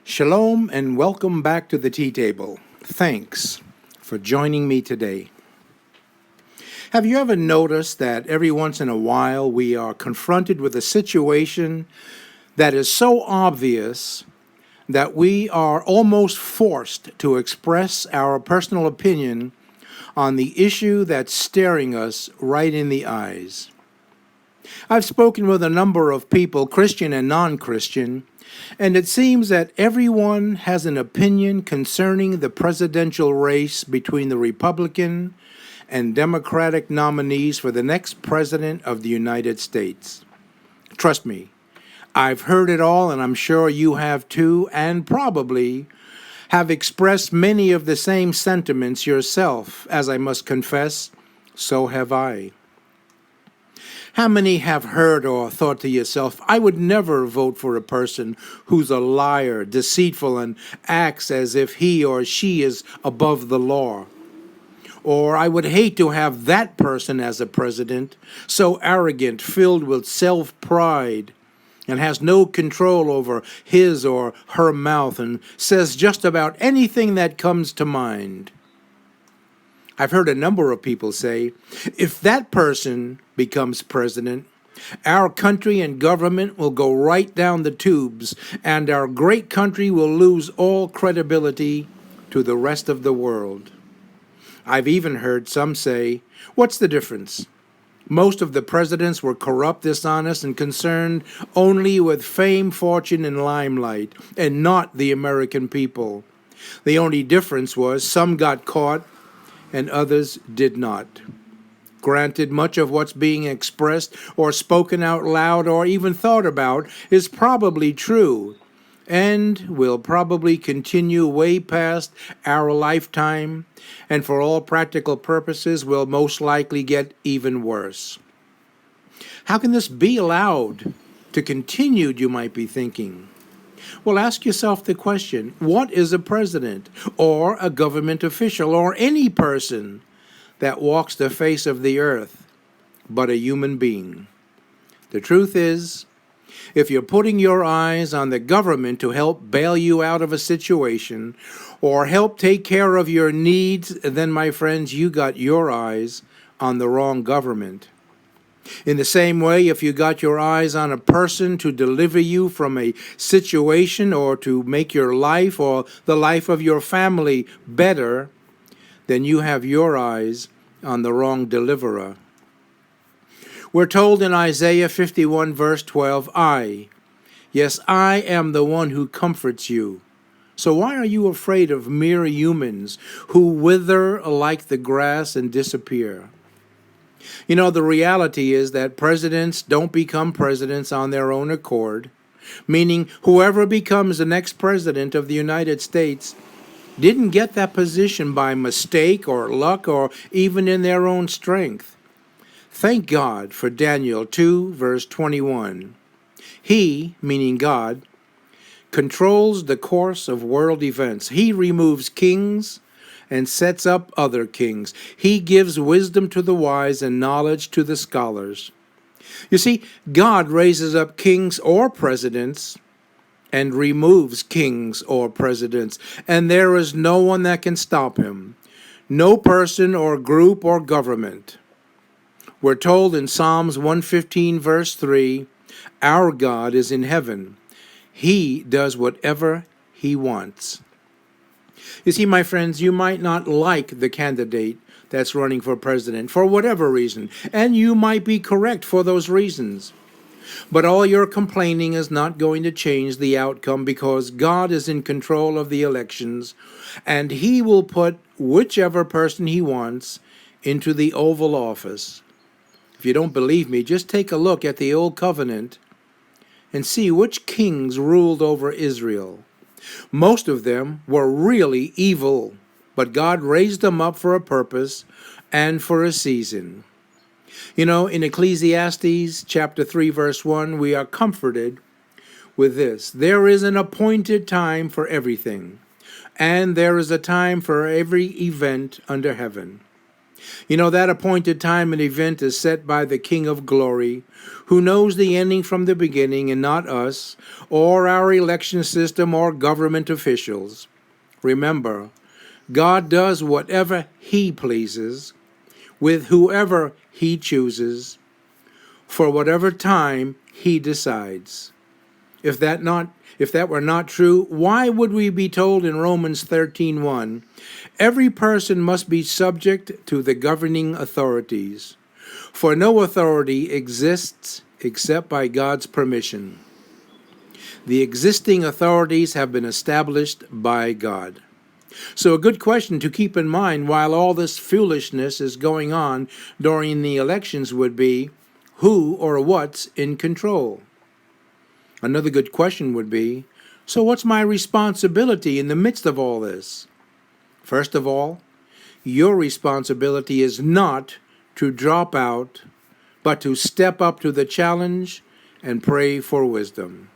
Shalom and welcome back to the tea table. Thanks for joining me today. Have you ever noticed that every once in a while we are confronted with a situation that is so obvious that we are almost forced to express our personal opinion on the issue that's staring us right in the eyes? I've spoken with a number of people, Christian and non-Christian, and it seems that everyone has an opinion concerning the presidential race between the Republican and Democratic nominees for the next president of the United States. Trust me, I've heard it all, and I'm sure you have too, and probably have expressed many of the same sentiments yourself, as I must confess, so have I. How many have heard or thought to yourself, I would never vote for a person who's a liar, deceitful, and acts as if he or she is above the law? Or I would hate to have that person as a president, so arrogant, filled with self-pride, and has no control over his or her mouth and says just about anything that comes to mind. I've heard a number of people say, if that person becomes president, our country and government will go right down the tubes, and our great country will lose all credibility to the rest of the world. I've even heard some say, what's the difference? Most of the presidents were corrupt, dishonest, and concerned only with fame, fortune, and limelight, and not the American people. The only difference was some got caught and others did not. Granted, much of what's being expressed or spoken out loud or even thought about is probably true and will probably continue way past our lifetime, and for all practical purposes will most likely get even worse. How can this be allowed to continue, you might be thinking? Well, ask yourself the question, what is a president or a government official or any person that walks the face of the earth but a human being? The truth is, if you're putting your eyes on the government to help bail you out of a situation or help take care of your needs, then, my friends, you got your eyes on the wrong government. In the same way, if you got your eyes on a person to deliver you from a situation or to make your life or the life of your family better, then you have your eyes on the wrong deliverer. We're told in Isaiah 51 verse 12, yes, I am the one who comforts you. So why are you afraid of mere humans who wither like the grass and disappear? You know, the reality is that presidents don't become presidents on their own accord, meaning whoever becomes the next president of the United States didn't get that position by mistake or luck or even in their own strength. Thank God for Daniel 2, verse 21. He, meaning God, controls the course of world events. He removes kings and sets up other kings. He gives wisdom to the wise and knowledge to the scholars. You see, God raises up kings or presidents and removes kings or presidents, and there is no one that can stop him. No person or group or government. We're told in Psalms 115 verse 3, our God is in heaven. He does whatever he wants. You see, my friends, you might not like the candidate that's running for president for whatever reason, and you might be correct for those reasons. But all your complaining is not going to change the outcome because God is in control of the elections, and he will put whichever person he wants into the Oval Office. If you don't believe me, just take a look at the Old Covenant and see which kings ruled over Israel. Most of them were really evil, but God raised them up for a purpose and for a season. You know, in Ecclesiastes chapter 3, verse 1, we are comforted with this. There is an appointed time for everything, and there is a time for every event under heaven. You know, that appointed time and event is set by the King of Glory, who knows the ending from the beginning, and not us, or our election system, or government officials. Remember, God does whatever He pleases, with whoever He chooses, for whatever time He decides. If that were not true, why would we be told in Romans 13:1, every person must be subject to the governing authorities, for no authority exists except by God's permission. The existing authorities have been established by God. So a good question to keep in mind while all this foolishness is going on during the elections would be, who or what's in control? Another good question would be, so what's my responsibility in the midst of all this? First of all, your responsibility is not to drop out, but to step up to the challenge and pray for wisdom.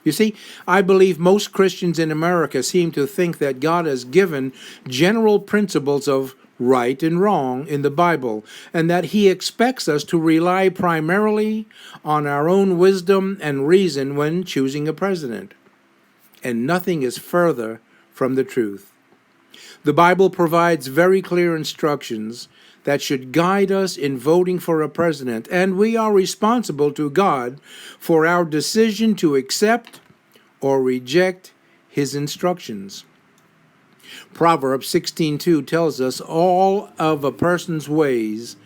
You see, I believe most Christians in America seem to think that God has given general principles of right and wrong in the Bible, and that He expects us to rely primarily on our own wisdom and reason when choosing a president. And nothing is further from the truth. The Bible provides very clear instructions that should guide us in voting for a president, and we are responsible to God for our decision to accept or reject His instructions. Proverbs 16:2 tells us all of a person's ways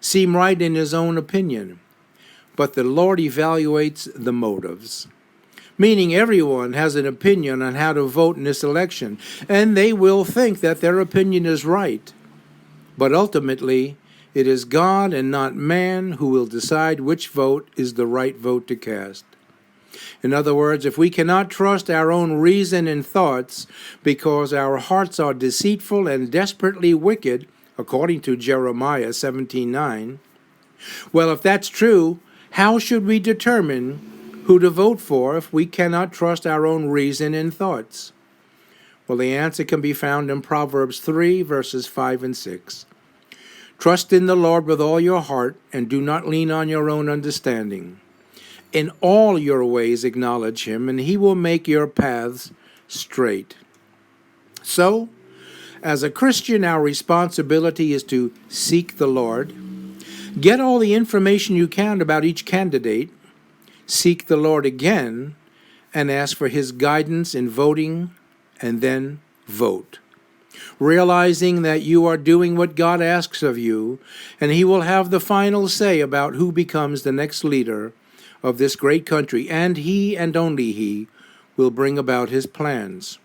seem right in his own opinion, but the Lord evaluates the motives. Meaning everyone has an opinion on how to vote in this election, and they will think that their opinion is right. But ultimately, it is God and not man who will decide which vote is the right vote to cast. In other words, if we cannot trust our own reason and thoughts because our hearts are deceitful and desperately wicked, according to Jeremiah 17:9, well, if that's true, how should we determine who to vote for if we cannot trust our own reason and thoughts? Well, the answer can be found in Proverbs 3, verses 5 and 6. Trust in the Lord with all your heart, and do not lean on your own understanding. In all your ways acknowledge Him, and He will make your paths straight. So, as a Christian, our responsibility is to seek the Lord, get all the information you can about each candidate, seek the Lord again, and ask for His guidance in voting, and then vote. Realizing that you are doing what God asks of you, and He will have the final say about who becomes the next leader of this great country, and He and only He will bring about His plans.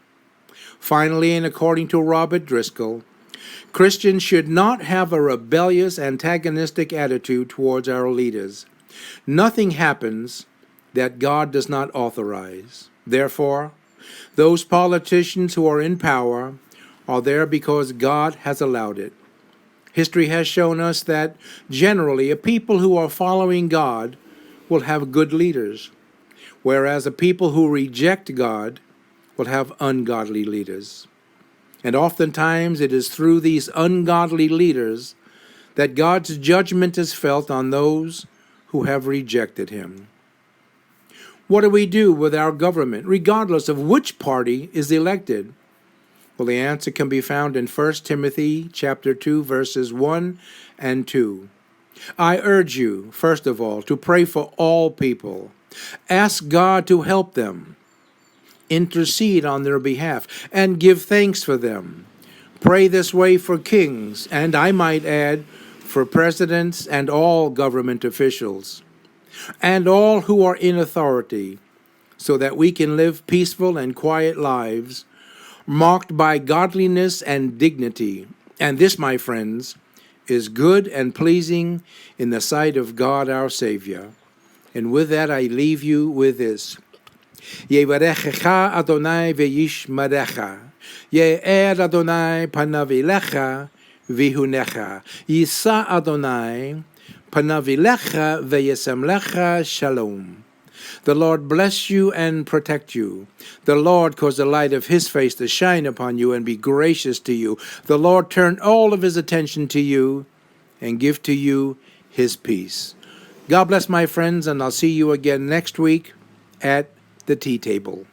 Finally, and according to Robert Driscoll, Christians should not have a rebellious, antagonistic attitude towards our leaders. Nothing happens that God does not authorize. Therefore, those politicians who are in power are there because God has allowed it. History has shown us that generally a people who are following God will have good leaders, whereas a people who reject God will have ungodly leaders. And oftentimes it is through these ungodly leaders that God's judgment is felt on those who have rejected Him. What do we do with our government, regardless of which party is elected? Well, the answer can be found in 1 Timothy chapter 2, verses 1 and 2. I urge you, first of all, to pray for all people. Ask God to help them, intercede on their behalf, and give thanks for them. Pray this way for kings, and I might add, for presidents and all government officials, and all who are in authority, so that we can live peaceful and quiet lives, marked by godliness and dignity. And this, my friends, is good and pleasing in the sight of God our Savior. And with that, I leave you with this. Yevarechecha Adonai ve'yishmerecha. Ye'er Adonai panav elecha v'hunecha. Yisa Adonai panav elecha ve'yesemlecha shalom. The Lord bless you and protect you. The Lord cause the light of His face to shine upon you and be gracious to you. The Lord turn all of His attention to you and give to you his peace. God bless, my friends, and I'll see you again next week at the tea table.